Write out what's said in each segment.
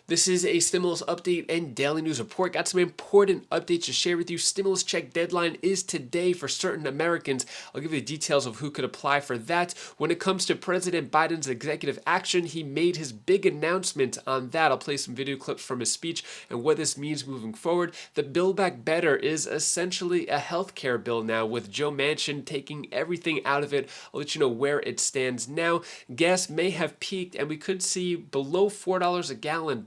This is a stimulus update and daily news report. Got some important updates to share with you. Stimulus check deadline is today for certain Americans. I'll give you the details of who could apply for that. When it comes to President Biden's executive action, he made his big announcement on that. I'll play some video clips from his speech and what this means moving forward. The Build Back Better is essentially a healthcare bill now, with Joe Manchin taking everything out of it. I'll let you know where it stands now. Gas may have peaked and we could see below $4 a gallon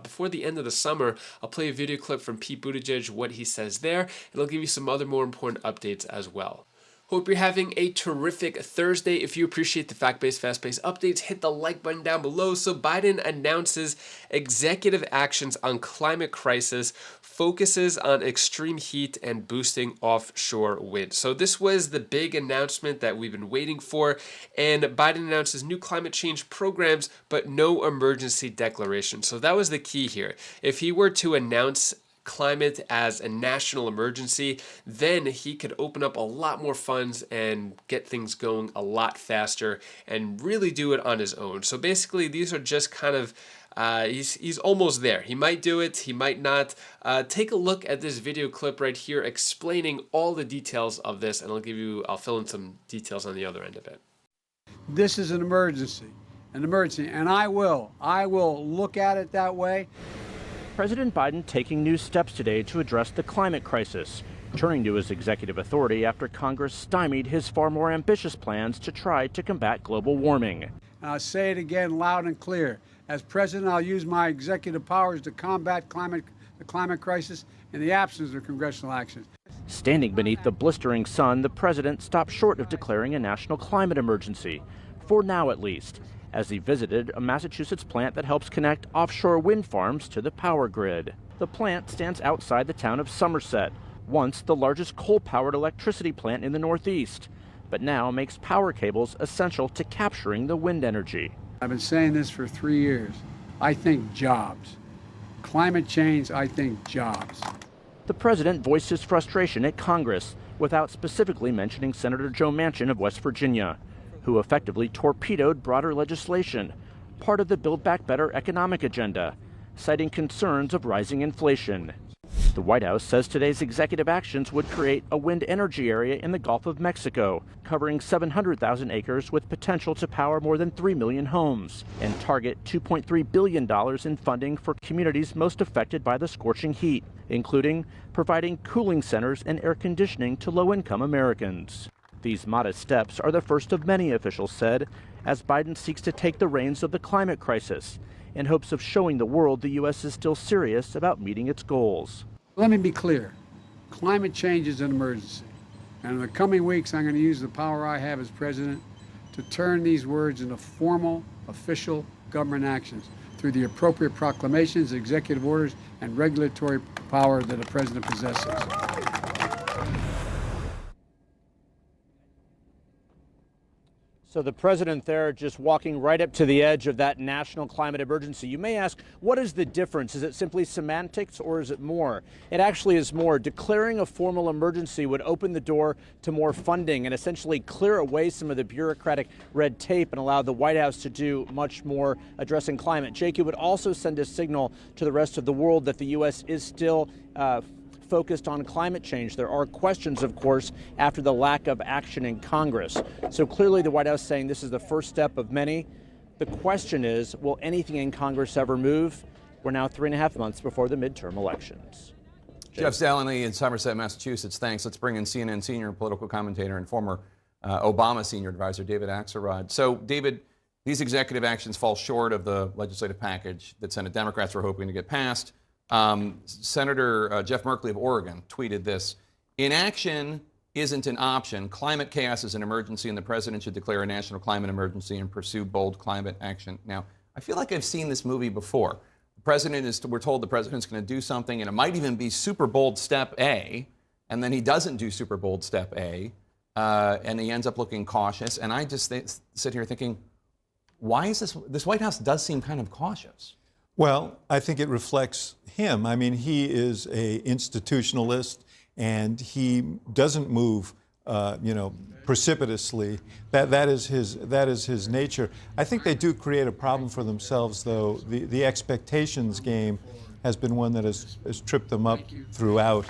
before the end of the summer. I'll play a video clip from Pete Buttigieg, what he says there, and I'll give you some other more important updates as well. Hope you're having a terrific Thursday. If you appreciate the fact-based, fast-paced updates, hit the like button down below. So Biden announces executive actions on climate crisis, focuses on extreme heat and boosting offshore wind. So this was the big announcement that we've been waiting for. And Biden announces new climate change programs, but no emergency declaration. So that was the key here. If he were to announce climate as a national emergency, then he could open up a lot more funds and get things going a lot faster and really do it on his own. So basically, these are just kind of he's almost there. He might do it, he might not. Take a look at this video clip right here explaining all the details of this, and I'll fill in some details on the other end of it. This is an emergency, and I will look at it that way. President Biden taking new steps today to address the climate crisis, turning to his executive authority after Congress stymied his far more ambitious plans to try to combat global warming. And I'll say it again loud and clear. As president, I'll use my executive powers to combat the climate crisis in the absence of congressional action. Standing beneath the blistering sun, the president stopped short of declaring a national climate emergency, for now at least, as he visited a Massachusetts plant that helps connect offshore wind farms to the power grid. The plant stands outside the town of Somerset, once the largest coal-powered electricity plant in the Northeast, but now makes power cables essential to capturing the wind energy. I've been saying this for 3 years. I think jobs. Climate change, I think jobs. The president voiced his frustration at Congress without specifically mentioning Senator Joe Manchin of West Virginia, who effectively torpedoed broader legislation, part of the Build Back Better economic agenda, citing concerns of rising inflation. The White House says today's executive actions would create a wind energy area in the Gulf of Mexico, covering 700,000 acres with potential to power more than 3 million homes, and target $2.3 billion in funding for communities most affected by the scorching heat, including providing cooling centers and air conditioning to low-income Americans. These modest steps are the first of many, officials said, as Biden seeks to take the reins of the climate crisis in hopes of showing the world the U.S. is still serious about meeting its goals. Let me be clear. Climate change is an emergency. And in the coming weeks, I'm going to use the power I have as president to turn these words into formal, official government actions through the appropriate proclamations, executive orders, and regulatory power that a president possesses. So the president there just walking right up to the edge of that national climate emergency. You may ask, what is the difference? Is it simply semantics or is it more? It actually is more. Declaring a formal emergency would open the door to more funding and essentially clear away some of the bureaucratic red tape and allow the White House to do much more addressing climate. Jake, it would also send a signal to the rest of the world that the U.S. is still focused on climate change. There are questions, of course, after the lack of action in Congress. So clearly the White House saying this is the first step of many. The question is, will anything in Congress ever move? We're now 3.5 months before the midterm elections. Jeff Staley in Somerset, Massachusetts. Thanks. Let's bring in CNN senior political commentator and former Obama senior advisor, David Axelrod. So, David, these executive actions fall short of the legislative package that Senate Democrats were hoping to get passed. Senator Jeff Merkley of Oregon tweeted this: inaction isn't an option. Climate chaos is an emergency, and the president should declare a national climate emergency and pursue bold climate action. Now, I feel like I've seen this movie before. We're told the president's going to do something, and it might even be super bold step A, and then he doesn't do super bold step A, and he ends up looking cautious. And I just sit here thinking, why is this White House does seem kind of cautious? Well, I think it reflects him. I mean, he is an institutionalist, and he doesn't move precipitously. That is his nature. I think they do create a problem for themselves, though. The expectations game has been one that has tripped them up throughout,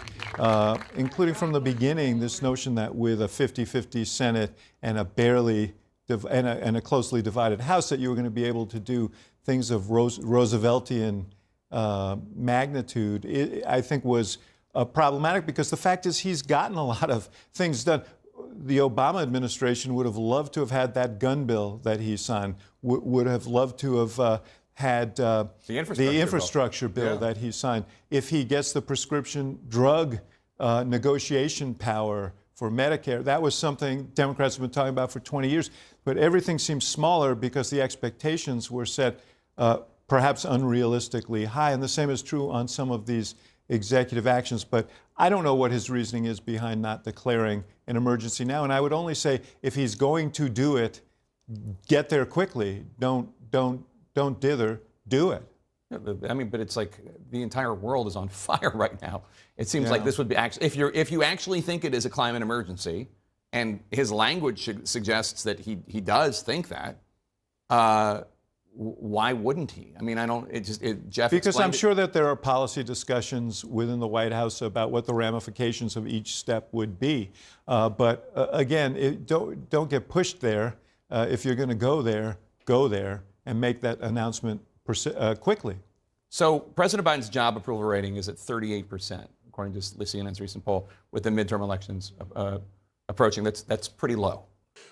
including from the beginning, this notion that with a 50-50 Senate and a and a closely divided House, that you were going to be able to do things of Rooseveltian magnitude, I think was problematic, because the fact is he's gotten a lot of things done. The Obama administration would have loved to have had that gun bill that he signed, would have loved to have had the infrastructure bill that he signed. If he gets the prescription drug negotiation power for Medicare, that was something Democrats have been talking about for 20 years. But everything seems smaller because the expectations were set perhaps unrealistically high. And the same is true on some of these executive actions. But I don't know what his reasoning is behind not declaring an emergency now. And I would only say, if he's going to do it, get there quickly. Don't dither, do it. I mean, but it's like the entire world is on fire right now. It seems like this would be actually, if you actually think it is a climate emergency, and his language suggests that he does think that, why wouldn't he? I mean, Jeff. Because I'm sure that there are policy discussions within the White House about what the ramifications of each step would be. But again, don't get pushed there. If you're going to go there and make that announcement quickly. So President Biden's job approval rating is at 38%, according to CNN's recent poll, with the midterm elections approaching. That's pretty low.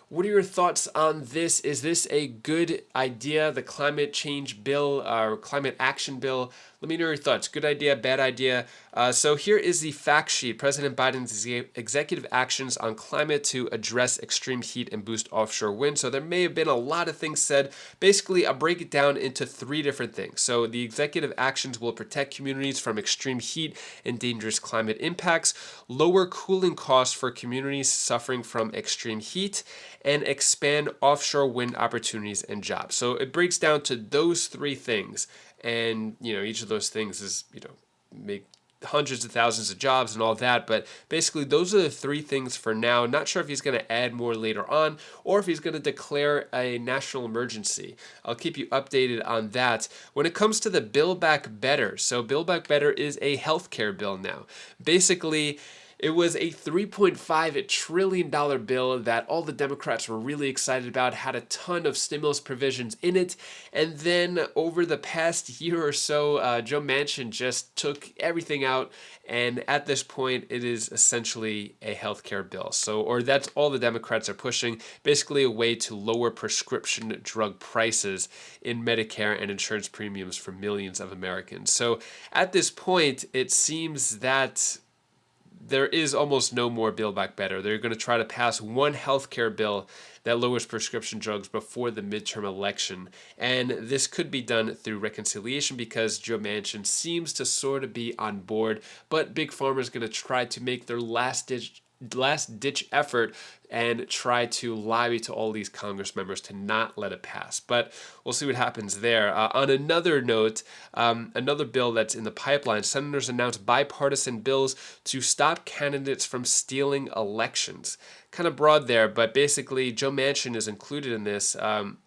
What are your thoughts on this? Is this a good idea, the climate change bill or climate action bill? Let me know your thoughts. Good idea, bad idea? So here is the fact sheet. President Biden's executive actions on climate to address extreme heat and boost offshore wind. So there may have been a lot of things said. Basically, I'll break it down into 3 different things. So the executive actions will protect communities from extreme heat and dangerous climate impacts, lower cooling costs for communities suffering from extreme heat, and expand offshore wind opportunities and jobs. So it breaks down to those 3 things. And, each of those things is, make hundreds of thousands of jobs and all that. But basically, those are the 3 things for now. Not sure if he's going to add more later on or if he's going to declare a national emergency. I'll keep you updated on that. When it comes to the Build Back Better, so Build Back Better is a healthcare bill now. Basically, it was a $3.5 trillion bill that all the Democrats were really excited about, had a ton of stimulus provisions in it. And then over the past year or so, Joe Manchin just took everything out. And at this point, it is essentially a healthcare bill. Or that's all the Democrats are pushing, basically a way to lower prescription drug prices in Medicare and insurance premiums for millions of Americans. So at this point, it seems that there is almost no more Build Back Better. They're going to try to pass one healthcare bill that lowers prescription drugs before the midterm election. And this could be done through reconciliation because Joe Manchin seems to sort of be on board. But Big Pharma is going to try to make their last ditch effort and try to lobby to all these Congress members to not let it pass. But we'll see what happens there. On another note, another bill that's in the pipeline, senators announced bipartisan bills to stop candidates from stealing elections. Kind of broad there, but basically Joe Manchin is included in this.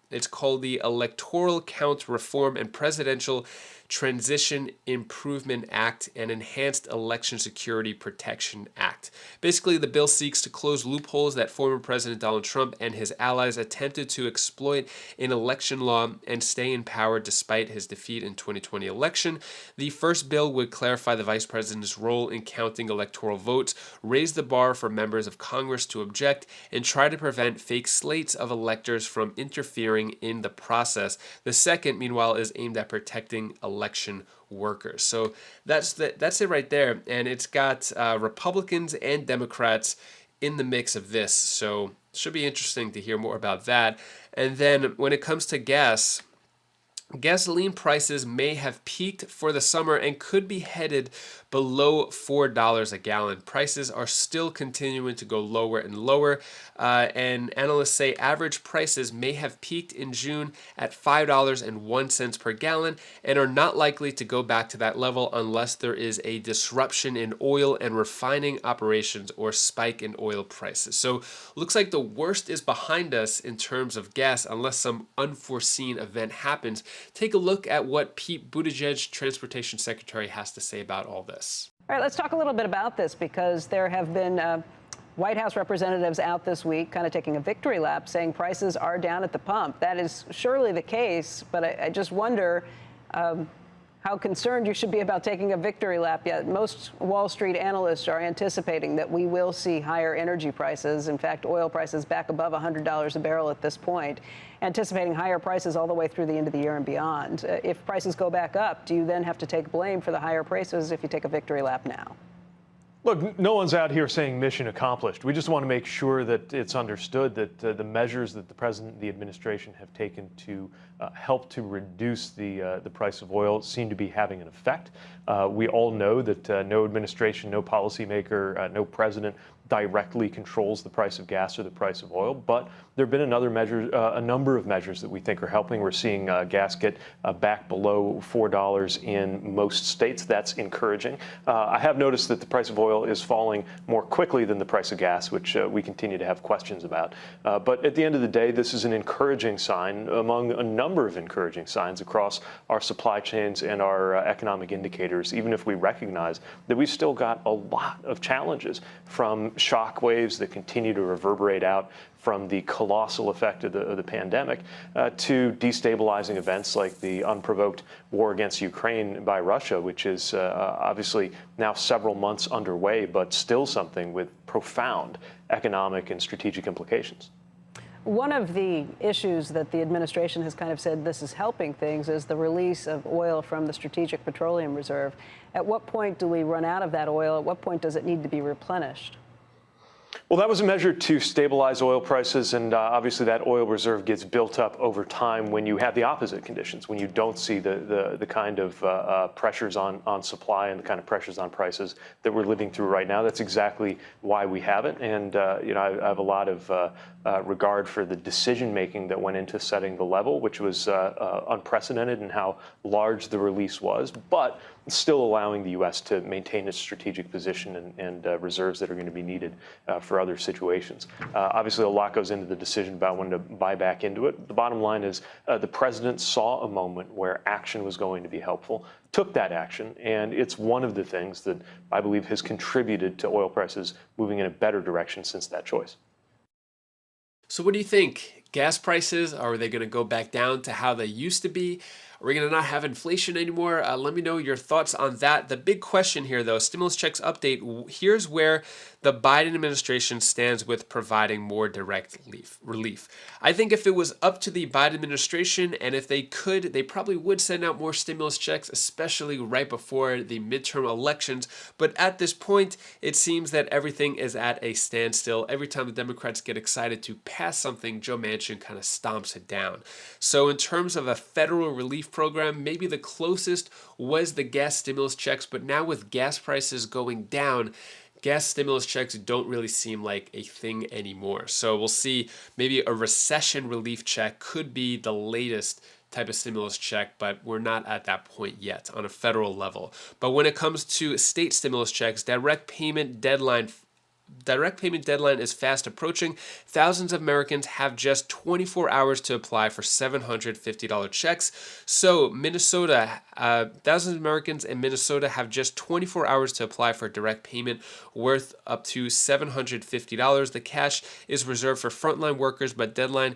It's called the Electoral Count Reform and Presidential Transition Improvement Act and Enhanced Election Security Protection Act. Basically, the bill seeks to close loopholes that former President Donald Trump and his allies attempted to exploit in election law and stay in power despite his defeat in 2020 election. The first bill would clarify the vice president's role in counting electoral votes, raise the bar for members of Congress to object, and try to prevent fake slates of electors from interfering in the process. The second, meanwhile, is aimed at protecting election workers. So that's it right there. And it's got Republicans and Democrats in the mix of this. So it should be interesting to hear more about that. And then when it comes to gas, gasoline prices may have peaked for the summer and could be headed below $4 a gallon. Prices are still continuing to go lower and lower, and analysts say average prices may have peaked in June at $5.01 per gallon and are not likely to go back to that level unless there is a disruption in oil and refining operations or spike in oil prices. So looks like the worst is behind us in terms of gas unless some unforeseen event happens. Take a look at what Pete Buttigieg, Transportation Secretary, has to say about all this. All right, let's talk a little bit about this because there have been White House representatives out this week kind of taking a victory lap saying prices are down at the pump. That is surely the case, but I just wonder how concerned you should be about taking a victory lap yet. Most Wall Street analysts are anticipating that we will see higher energy prices. In fact, oil prices back above $100 a barrel at this point, anticipating higher prices all the way through the end of the year and beyond. If prices go back up, do you then have to take blame for the higher prices if you take a victory lap now? Look, no one's out here saying mission accomplished. We just want to make sure that it's understood that the measures that the president and the administration have taken to help to reduce the price of oil seem to be having an effect. We all know that no administration, no policymaker, no president directly controls the price of gas or the price of oil, but there have been a number of measures that we think are helping. We're seeing gas get back below $4 in most states. That's encouraging. I have noticed that the price of oil is falling more quickly than the price of gas, which we continue to have questions about. But at the end of the day, this is an encouraging sign among a number of encouraging signs across our supply chains and our economic indicators, even if we recognize that we've still got a lot of challenges, from shock waves that continue to reverberate out from the colossal effect of the pandemic to destabilizing events like the unprovoked war against Ukraine by Russia, which is obviously now several months underway, but still something with profound economic and strategic implications. One of the issues that the administration has kind of said this is helping things is the release of oil from the Strategic Petroleum Reserve. At what point do we run out of that oil? At what point does it need to be replenished? Well, that was a measure to stabilize oil prices, and obviously that oil reserve gets built up over time when you have the opposite conditions, when you don't see the kind of pressures on supply and the kind of pressures on prices that we're living through right now. That's exactly why we have it, and I have a lot of regard for the decision making that went into setting the level, which was unprecedented in how large the release was, but still allowing the U.S. to maintain its strategic position and reserves that are going to be needed for other situations. Obviously, a lot goes into the decision about when to buy back into it. The bottom line is the president saw a moment where action was going to be helpful, took that action, and it's one of the things that I believe has contributed to oil prices moving in a better direction since that choice. So what do you think? Gas prices, are they going to go back down to how they used to be? Are we going to not have inflation anymore? Let me know your thoughts on that. The big question here, though, stimulus checks update, here's where the Biden administration stands with providing more direct relief. I think if it was up to the Biden administration, and if they could, they probably would send out more stimulus checks, especially right before the midterm elections. But at this point, it seems that everything is at a standstill. Every time the Democrats get excited to pass something, Joe Manchin kind of stomps it down. So in terms of a federal relief program, maybe the closest was the gas stimulus checks, but now with gas prices going down, gas stimulus checks don't really seem like a thing anymore. So we'll see, maybe a recession relief check could be the latest type of stimulus check, but we're not at that point yet on a federal level. But when it comes to state stimulus checks, direct payment deadline is fast approaching. Thousands of Americans have just 24 hours to apply for $750 checks. So thousands of Americans in Minnesota have just 24 hours to apply for direct payment worth up to $750. The cash is reserved for frontline workers, but deadline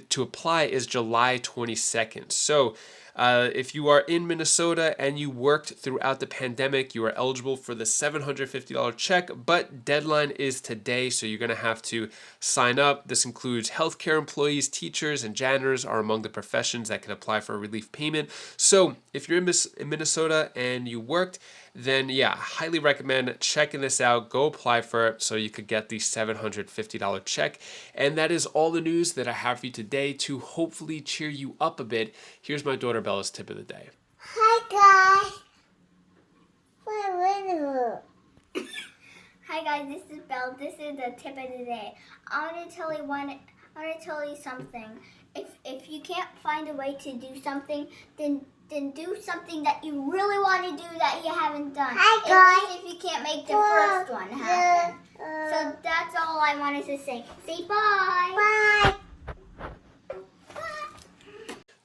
to apply is July 22nd. So if you are in Minnesota and you worked throughout the pandemic, you are eligible for the $750 check, but deadline is today, so you're going to have to sign up. This includes healthcare employees, teachers, and janitors are among the professions that can apply for a relief payment. So if you're in Minnesota and you worked, then yeah, highly recommend checking this out. Go apply for it so you could get the $750 check. And that is all the news that I have for you today to hopefully cheer you up a bit. Here's my daughter Arabella's tip of the day. Hi guys. Hi guys, this is Belle. This is the tip of the day. I want to tell you something. If you can't find a way to do something, then do something that you really want to do that you haven't done. Hi guys. At least if you can't make the first one happen. So that's all I wanted to say. Say bye. Bye.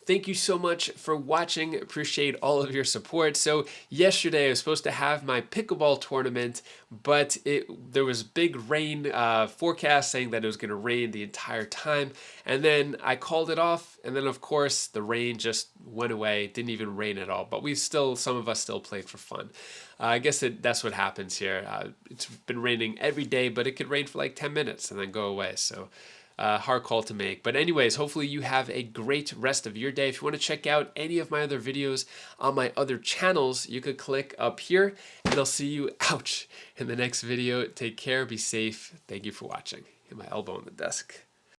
Thank you so much for watching. Appreciate all of your support. So yesterday I was supposed to have my pickleball tournament, but there was big rain forecast saying that it was going to rain the entire time. And then I called it off. And then of course the rain just went away. It didn't even rain at all. But some of us still played for fun. I guess that's what happens here. It's been raining every day, but it could rain for like 10 minutes and then go away. So hard call to make. But anyways, hopefully you have a great rest of your day. If you want to check out any of my other videos on my other channels, you could click up here and I'll see you, ouch, in the next video. Take care, be safe. Thank you for watching. Hit my elbow on the desk.